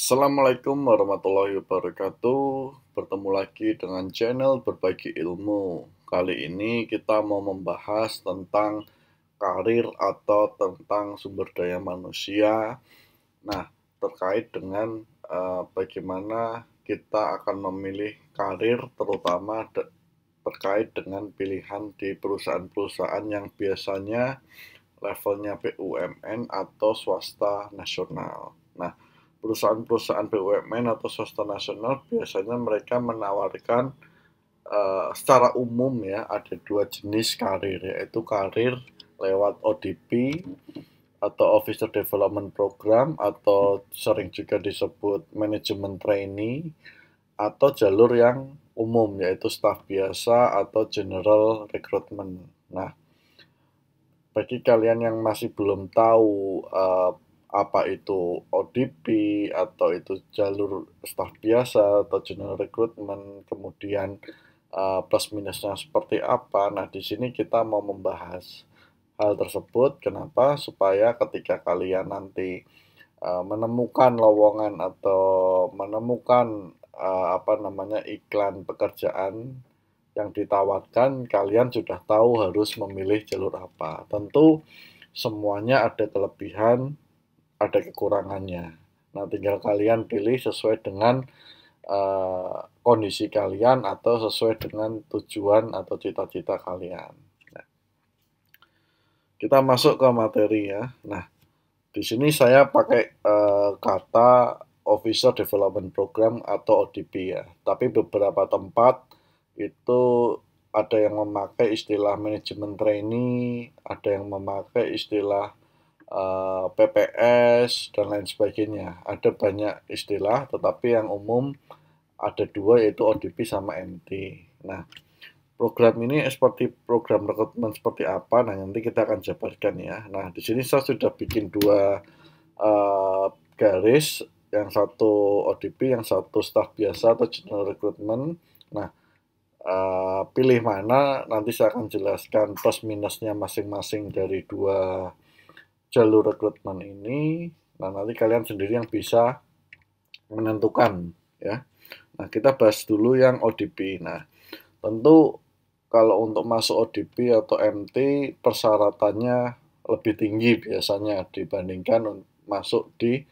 Assalamualaikum warahmatullahi wabarakatuh. Bertemu lagi dengan channel Berbagi Ilmu. Kali ini kita mau membahas tentang karir atau tentang sumber daya manusia. Nah, terkait dengan bagaimana kita akan memilih karir, terutama terkait dengan pilihan di perusahaan-perusahaan yang biasanya levelnya BUMN atau swasta nasional. Nah, perusahaan-perusahaan BUMN atau swasta nasional biasanya mereka menawarkan secara umum ya ada dua jenis karir, yaitu karir lewat ODP atau Officer Development Program atau sering juga disebut manajemen trainee, atau jalur yang umum yaitu staf biasa atau general recruitment. Nah, bagi kalian yang masih belum tahu apa itu ODP atau itu jalur staf biasa atau general recruitment, kemudian plus minusnya seperti apa. Nah, di sini kita mau membahas hal tersebut. Kenapa? Supaya ketika kalian nanti menemukan lowongan atau menemukan iklan pekerjaan yang ditawarkan, kalian sudah tahu harus memilih jalur apa. Tentu semuanya ada kelebihan, ada kekurangannya. Nah, tinggal kalian pilih sesuai dengan kondisi kalian atau sesuai dengan tujuan atau cita-cita kalian. Nah, kita masuk ke materi ya. Nah, di sini saya pakai kata Officer Development Program atau ODP ya. Tapi beberapa tempat itu ada yang memakai istilah manajemen trainee, ada yang memakai istilah PPS dan lain sebagainya. Ada banyak istilah, tetapi yang umum ada dua, yaitu ODP sama MT. Nah, program ini seperti program rekrutmen seperti apa? Nah, nanti kita akan jabarkan ya. Nah, di sini saya sudah bikin dua garis, yang satu ODP, yang satu staf biasa atau general recruitment. Nah, pilih mana nanti saya akan jelaskan plus minusnya masing-masing dari dua jalur rekrutmen ini. Nah, nanti kalian sendiri yang bisa menentukan ya. Nah, kita bahas dulu yang ODP. Nah, tentu kalau untuk masuk ODP atau MT persyaratannya lebih tinggi biasanya dibandingkan masuk di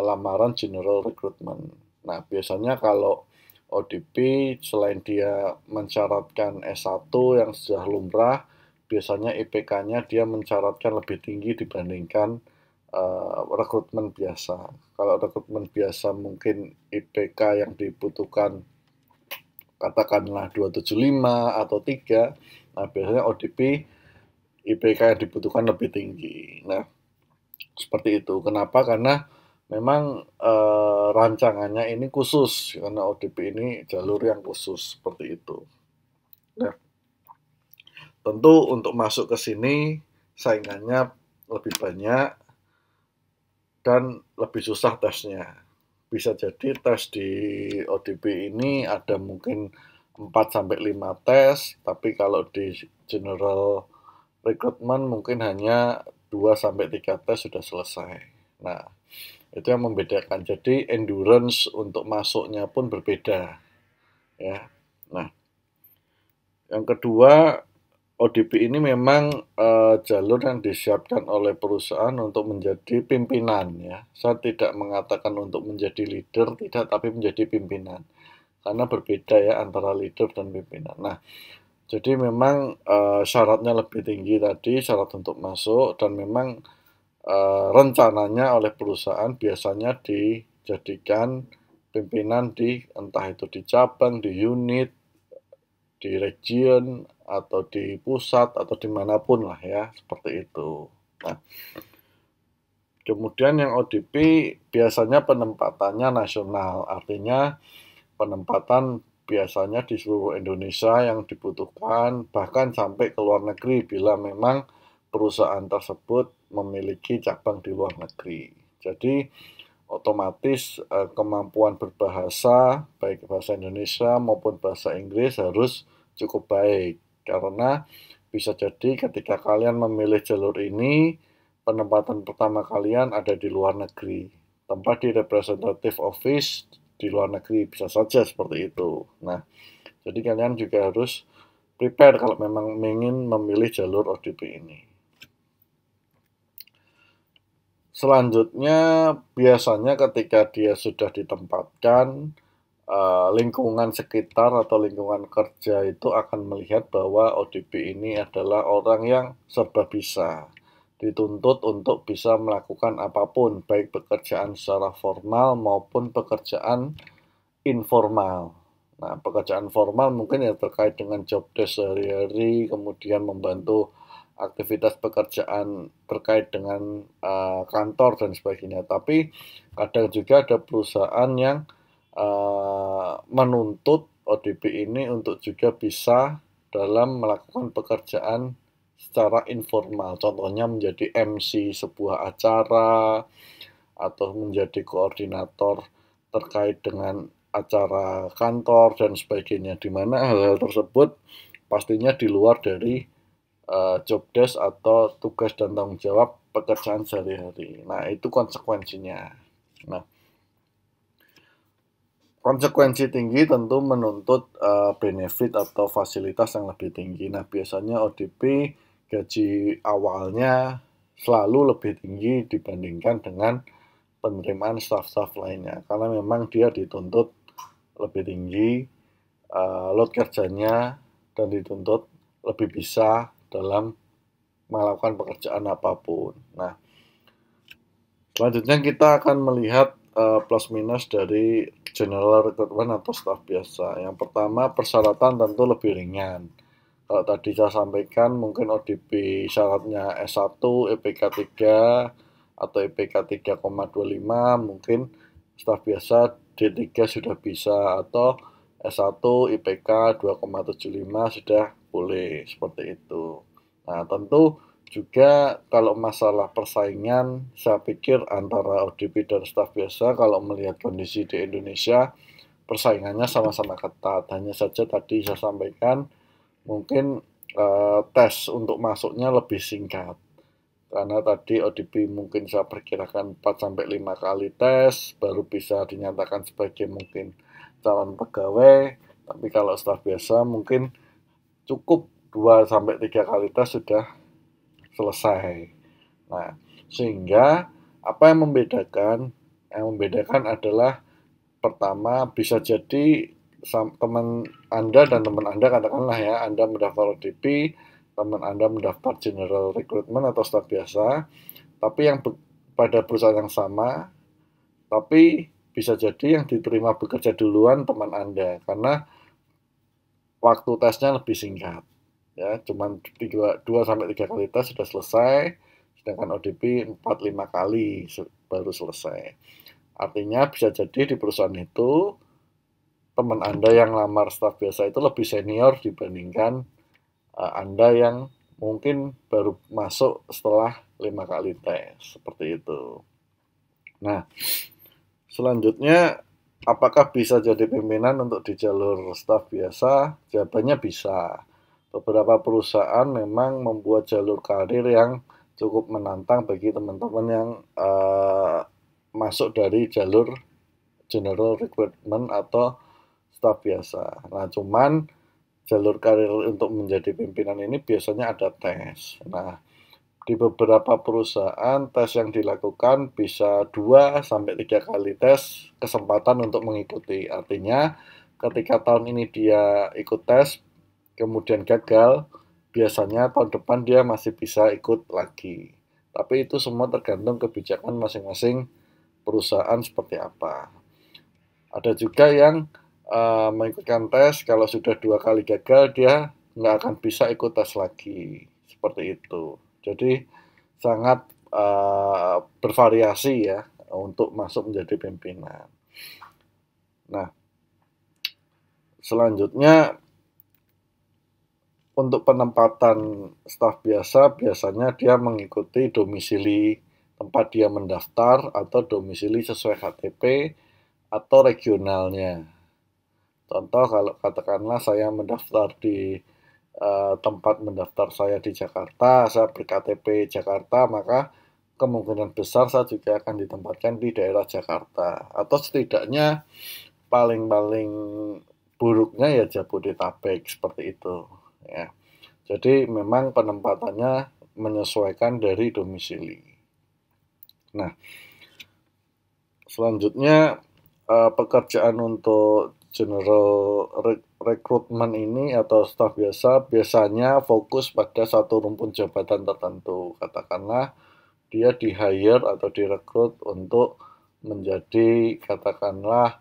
lamaran general recruitment. Nah, biasanya kalau ODP selain dia mensyaratkan S1 yang sudah lumrah, biasanya IPK-nya dia mensyaratkan lebih tinggi dibandingkan rekrutmen biasa. Kalau rekrutmen biasa mungkin IPK yang dibutuhkan katakanlah 275 atau 3. Nah, biasanya ODP IPK yang dibutuhkan lebih tinggi. Nah, seperti itu. Kenapa? Karena memang rancangannya ini khusus, karena ODP ini jalur yang khusus seperti itu. Nah, tentu untuk masuk ke sini saingannya lebih banyak dan lebih susah tesnya. Bisa jadi tes di ODP ini ada mungkin 4-5 tes, tapi kalau di general recruitment mungkin hanya 2-3 tes sudah selesai. Nah, itu yang membedakan. Jadi endurance untuk masuknya pun berbeda ya. Nah, yang kedua, ODP ini memang jalur yang disiapkan oleh perusahaan untuk menjadi pimpinan ya. Saya tidak mengatakan untuk menjadi leader, tidak, tapi menjadi pimpinan. Karena berbeda ya antara leader dan pimpinan. Nah, jadi memang syaratnya lebih tinggi tadi, syarat untuk masuk, dan memang rencananya oleh perusahaan biasanya dijadikan pimpinan di entah itu di cabang, di unit, di region, atau di pusat, atau dimanapun lah ya, seperti itu. Nah, kemudian yang ODP biasanya penempatannya nasional, artinya penempatan biasanya di seluruh Indonesia yang dibutuhkan, bahkan sampai ke luar negeri bila memang perusahaan tersebut memiliki cabang di luar negeri. Jadi otomatis kemampuan berbahasa, baik bahasa Indonesia maupun bahasa Inggris harus cukup baik. Karena bisa jadi ketika kalian memilih jalur ini, penempatan pertama kalian ada di luar negeri. tempat di representative office di luar negeri, bisa saja seperti itu. Nah, jadi kalian juga harus prepare kalau memang ingin memilih jalur ODP ini. Selanjutnya, biasanya ketika dia sudah ditempatkan, lingkungan sekitar atau lingkungan kerja itu akan melihat bahwa ODP ini adalah orang yang serba bisa, dituntut untuk bisa melakukan apapun, baik pekerjaan secara formal maupun pekerjaan informal. Nah, pekerjaan formal mungkin ya terkait dengan job desk sehari-hari, kemudian membantu aktivitas pekerjaan terkait dengan kantor dan sebagainya. Tapi kadang juga ada perusahaan yang menuntut ODP ini untuk juga bisa dalam melakukan pekerjaan secara informal. Contohnya menjadi MC sebuah acara atau menjadi koordinator terkait dengan acara kantor dan sebagainya, di mana hal-hal tersebut pastinya di luar dari job desk atau tugas dan tanggung jawab pekerjaan sehari-hari. Nah, itu konsekuensinya. Nah, konsekuensi tinggi tentu menuntut benefit atau fasilitas yang lebih tinggi. Nah, biasanya ODP gaji awalnya selalu lebih tinggi dibandingkan dengan penerimaan staf-staf lainnya, karena memang dia dituntut lebih tinggi load kerjanya dan dituntut lebih bisa dalam melakukan pekerjaan apapun. Nah, selanjutnya kita akan melihat plus minus dari general recruitment atau staf biasa. Yang pertama, persyaratan tentu lebih ringan. Kalau tadi saya sampaikan mungkin ODP syaratnya S1, IPK 3 atau IPK 3,25, mungkin staf biasa D3 sudah bisa, atau S1 IPK 2,75 sudah boleh, seperti itu. Nah, tentu juga kalau masalah persaingan, saya pikir antara ODP dan staf biasa kalau melihat kondisi di Indonesia, persaingannya sama-sama ketat. Hanya saja tadi saya sampaikan mungkin tes untuk masuknya lebih singkat. Karena tadi ODP mungkin saya perkirakan 4-5 kali tes baru bisa dinyatakan sebagai mungkin calon pegawai. Tapi kalau staf biasa mungkin cukup 2-3 kali tes sudah selesai. Nah, sehingga apa yang membedakan? Yang membedakan adalah pertama, bisa jadi teman Anda dan teman Anda, katakanlah ya, Anda mendaftar ODP, teman Anda mendaftar general recruitment atau staf biasa, tapi yang pada perusahaan yang sama, tapi bisa jadi yang diterima bekerja duluan teman Anda, karena waktu tesnya lebih singkat. Ya, cuman 2-3 kali tes sudah selesai, sedangkan ODP 4-5 kali baru selesai. Artinya bisa jadi di perusahaan itu teman Anda yang lamar staf biasa itu lebih senior dibandingkan Anda yang mungkin baru masuk setelah 5 kali tes, seperti itu. Nah, selanjutnya apakah bisa jadi pimpinan untuk di jalur staf biasa? Jawabannya bisa. Beberapa perusahaan memang membuat jalur karir yang cukup menantang bagi teman-teman yang masuk dari jalur general recruitment atau staf biasa. Nah, cuman jalur karir untuk menjadi pimpinan ini biasanya ada tes. Nah, di beberapa perusahaan tes yang dilakukan bisa 2-3 kali tes kesempatan untuk mengikuti. Artinya ketika tahun ini dia ikut tes, kemudian gagal, biasanya tahun depan dia masih bisa ikut lagi. Tapi itu semua tergantung kebijakan masing-masing perusahaan seperti apa. Ada juga yang mengikutkan tes, kalau sudah 2 kali gagal dia nggak akan bisa ikut tes lagi, seperti itu. Jadi sangat bervariasi ya untuk masuk menjadi pimpinan. Nah, selanjutnya untuk penempatan staf biasa biasanya dia mengikuti domisili tempat dia mendaftar atau domisili sesuai KTP atau regionalnya. Contoh kalau katakanlah saya mendaftar di tempat mendaftar saya di Jakarta, saya berKTP Jakarta, maka kemungkinan besar saya juga akan ditempatkan di daerah Jakarta, atau setidaknya paling-paling buruknya ya Jabodetabek seperti itu ya. Jadi memang penempatannya menyesuaikan dari domisili. Nah, selanjutnya pekerjaan untuk general recruitment ini atau staf biasa biasanya fokus pada satu rumpun jabatan tertentu. Katakanlah dia di-hire atau direkrut untuk menjadi katakanlah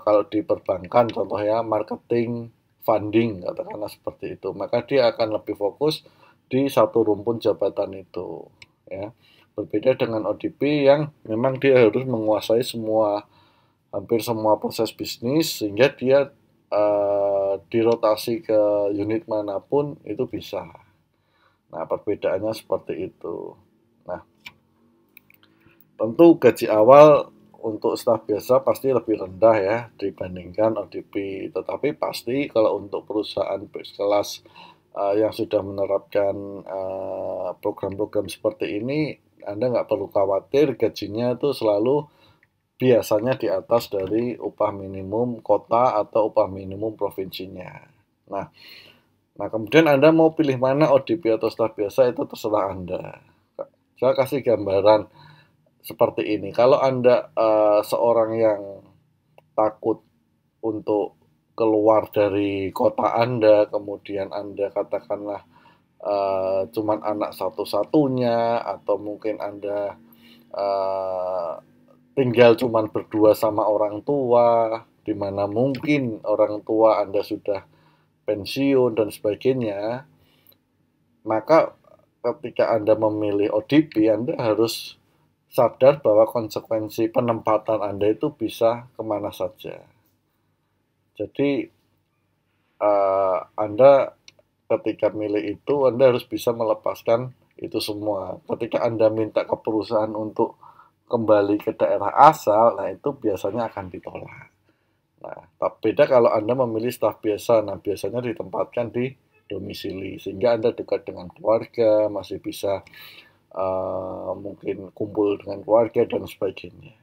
kalau di perbankan contohnya marketing funding katakanlah seperti itu, maka dia akan lebih fokus di satu rumpun jabatan itu ya. Berbeda dengan ODP yang memang dia harus menguasai hampir semua proses bisnis sehingga dia dirotasi ke unit manapun itu bisa. Nah, perbedaannya seperti itu. Nah, tentu gaji awal untuk staf biasa pasti lebih rendah ya dibandingkan ODP. Tetapi pasti kalau untuk perusahaan kelas yang sudah menerapkan program-program seperti ini, Anda nggak perlu khawatir gajinya itu selalu biasanya di atas dari upah minimum kota atau upah minimum provinsinya. Nah, kemudian Anda mau pilih mana ODP atau staf biasa itu terserah Anda. Saya kasih gambaran seperti ini. Kalau Anda seorang yang takut untuk keluar dari kota Anda, kemudian Anda katakanlah cuman anak satu-satunya, atau mungkin Anda tinggal cuman berdua sama orang tua, di mana mungkin orang tua Anda sudah pensiun dan sebagainya, maka ketika Anda memilih ODP, Anda harus sadar bahwa konsekuensi penempatan Anda itu bisa kemana saja. Jadi Anda ketika milih itu, Anda harus bisa melepaskan itu semua. Ketika Anda minta ke perusahaan untuk kembali ke daerah asal, nah itu biasanya akan ditolak. Nah, beda kalau Anda memilih staf biasa, nah biasanya ditempatkan di domisili, sehingga Anda dekat dengan keluarga, masih bisa mungkin kumpul dengan keluarga dan sebagainya.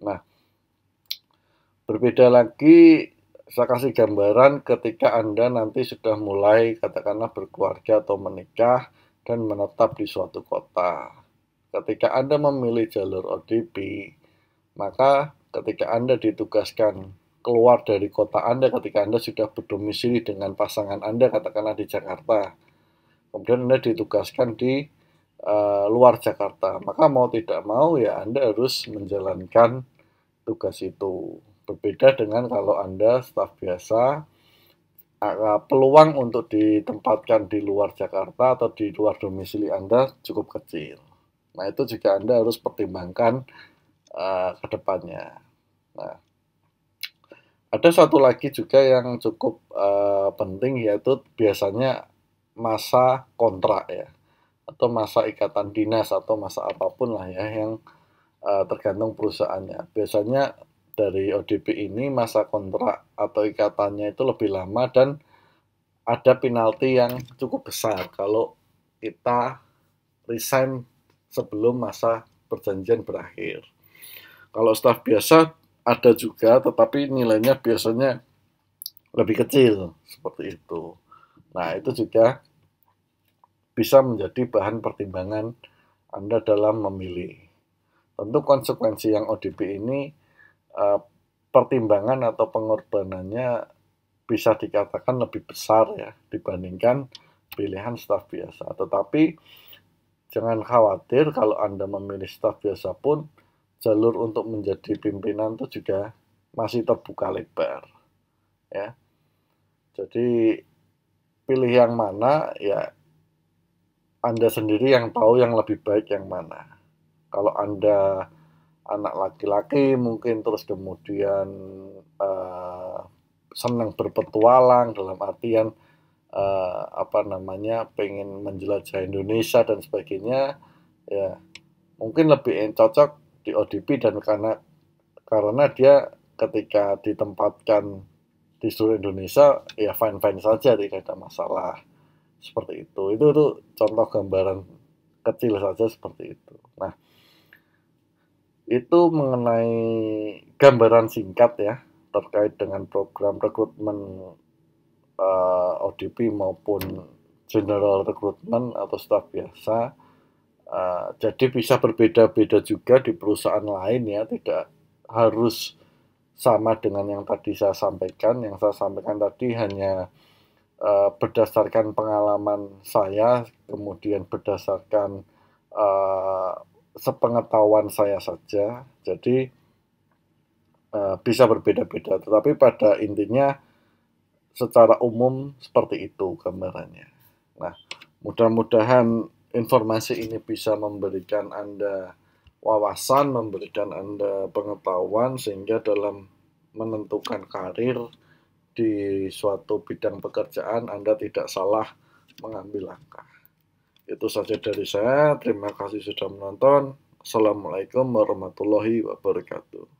Nah, berbeda lagi, saya kasih gambaran ketika Anda nanti sudah mulai katakanlah berkeluarga atau menikah dan menetap di suatu kota. Ketika Anda memilih jalur ODP, maka ketika Anda ditugaskan keluar dari kota Anda, ketika Anda sudah berdomisili dengan pasangan Anda katakanlah di Jakarta, kemudian Anda ditugaskan di luar Jakarta, maka mau tidak mau ya Anda harus menjalankan tugas itu. Berbeda dengan kalau Anda staf biasa, peluang untuk ditempatkan di luar Jakarta atau di luar domisili Anda cukup kecil. Nah, itu juga Anda harus pertimbangkan ke depannya. Nah, ada satu lagi juga yang cukup penting, yaitu biasanya masa kontrak ya, atau masa ikatan dinas atau masa apapun lah ya yang tergantung perusahaannya. Biasanya dari ODP ini masa kontrak atau ikatannya itu lebih lama dan ada penalti yang cukup besar kalau kita resign sebelum masa perjanjian berakhir. Kalau staf biasa ada juga, tetapi nilainya biasanya lebih kecil seperti itu. Nah, itu juga bisa menjadi bahan pertimbangan Anda dalam memilih. Tentu konsekuensi yang ODP ini pertimbangan atau pengorbanannya bisa dikatakan lebih besar ya dibandingkan pilihan staf biasa. Tetapi jangan khawatir kalau Anda memilih staf biasa pun jalur untuk menjadi pimpinan itu juga masih terbuka lebar ya. Jadi pilih yang mana ya Anda sendiri yang tahu yang lebih baik yang mana. Kalau Anda anak laki-laki mungkin terus kemudian senang berpetualang dalam artian pengen menjelajah Indonesia dan sebagainya ya mungkin lebih cocok di ODP, dan karena dia ketika ditempatkan di seluruh Indonesia ya fine-fine saja, tidak ada masalah seperti itu. Itu contoh gambaran kecil saja seperti itu. Nah, itu mengenai gambaran singkat ya terkait dengan program rekrutmen ODP maupun general recruitment atau staf biasa. Jadi bisa berbeda-beda juga di perusahaan lain ya, tidak harus sama dengan yang tadi saya sampaikan. Yang saya sampaikan tadi hanya berdasarkan pengalaman saya, kemudian berdasarkan sepengetahuan saya saja. Jadi bisa berbeda-beda, tetapi pada intinya secara umum seperti itu gambarannya. Nah, mudah-mudahan informasi ini bisa memberikan Anda wawasan, memberikan Anda pengetahuan sehingga dalam menentukan karir di suatu bidang pekerjaan Anda tidak salah mengambil langkah. Itu saja dari saya. Terima kasih sudah menonton. Assalamualaikum warahmatullahi wabarakatuh.